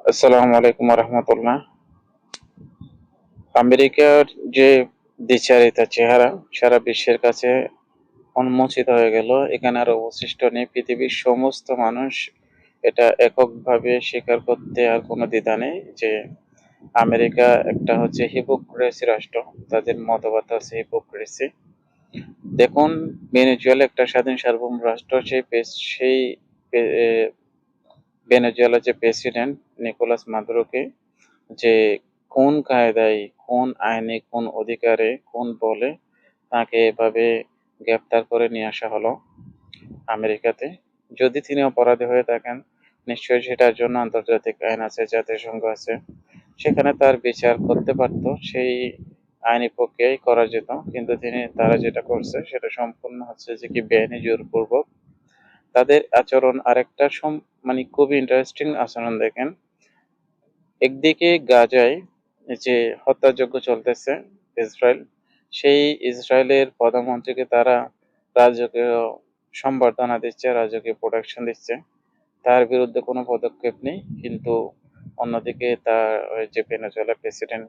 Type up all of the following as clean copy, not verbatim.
আসসালামু আলাইকুম রহমতুল্লাহ। আমেরিকার যে দ্বিচারিতা চেহারা সারা বিশ্বের কাছে উন্মোচিত হয়ে গেল। এখানে আর অবশিষ্ট নেই। পৃথিবীর সমস্ত মানুষ এটা এককভাবে স্বীকার করতে আর কোনো দ্বিধা নেই যে আমেরিকা একটা হচ্ছে হিপোক্রেসি রাষ্ট্র। তাদের মতবাদ হচ্ছে হিপোক্রেসি। দেখুন, ভেনেজুয়েলা একটা স্বাধীন সার্বভৌম রাষ্ট্র। সেই ভেনেজুয়েলার যে প্রেসিডেন্ট নিকোলাস মাদুরোকে যে কোন কায়দায়, কোন আইনে, কোন অধিকারে, কোন বলে তাকে এভাবে গ্রেপ্তার করে নিয়ে আসা হলো আমেরিকাতে। যদি তিনি অপরাধী হয়ে থাকেন, নিশ্চয়ই সেটার জন্য আন্তর্জাতিক আইন আছে, জাতিসংঘ আছে, সেখানে তার বিচার করতে পারতো। সেই আইনি প্রক্রিয়ায় করা যেত, কিন্তু তারা যেটা করছে সেটা সম্পূর্ণ হচ্ছে যে কি বেআইনি, জোরপূর্বক। তাদের আচরণ আরেকটা মানে খুবই ইন্টারেস্টিং আচরণ। দেখেন, একদিকে গাজায় যে হত্যাযজ্ঞ চলতেছে, ইসরায়েল, সেই ইসরায়েলের প্রধানমন্ত্রীকে তারা রাজকীয় সম্বর্ধনা দিচ্ছে, রাজকীয় প্রোটেকশন দিচ্ছে, তার বিরুদ্ধে কোনো পদক্ষেপ নেই। কিন্তু অন্যদিকে তার ওই যে ভেনেজুয়েলার প্রেসিডেন্ট,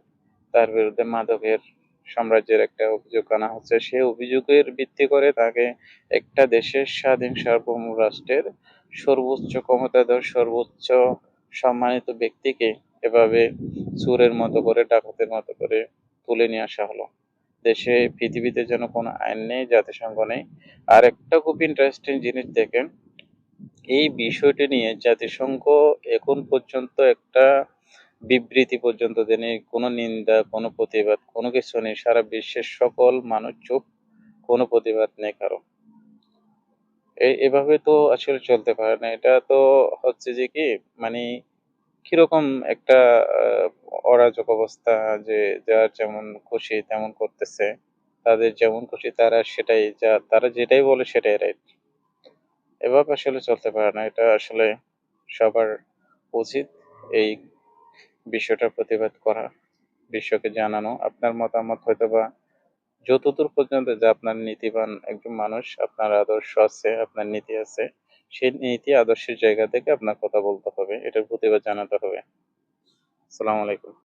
তার বিরুদ্ধে মাদকের সাম্রাজ্যের একটা অভিযোগ আনা হচ্ছে। সেই অভিযোগের ভিত্তি করে তাকে একটা দেশের স্বাধীন সার্বভৌম রাষ্ট্রের সর্বোচ্চ ক্ষমতাধর, সর্বোচ্চ সম্মানিত ব্যক্তিকে এভাবে চোরের মতো করে, ডাকাতের মতো করে তুলে নিয়ে আসা হলো। দেশে, পৃথিবীতে যেন কোনো আইন নেই, জাতিসংঘ নেই। আর একটা খুব ইন্টারেস্টিং জিনিস দেখেন, এই বিষয়টি নিয়ে জাতিসংঘ এখন পর্যন্ত একটা বিবৃতি পর্যন্ত দেয়নি। কোনো নিন্দা, কোনো প্রতিবাদ, কোনো কিছু নেই। সারা বিশ্বের সকল মানুষ চুপ, কোনো প্রতিবাদ নেই কারো। এভাবে তো আসলে চলতে পারে না। এটা তো হচ্ছে যে কি, মানে কিরকম একটা আহ, অরাজক অবস্থা, যে যার যেমন খুশি তেমন করতেছে, তাদের যেমন খুশি তারা সেটাই, তারা যেটাই বলে সেটাই রাইট। এভাবে আসলে চলতে পারে না। এটা আসলে সবার উচিত এই বিষয়টার প্রতিবাদ করা, বিশ্বকে জানানো। আপনার মতামত হয়তোবা যতদূর পর্যন্ত যে আপনার নীতিবান একজন মানুষ, আপনার আদর্শ আছে, আপনার নীতি আছে, সেই নীতি আদর্শের জায়গা থেকে আপনার কথা বলতে হবে, এটার প্রতিবাদ জানাতে হবে। আসসালামু আলাইকুম।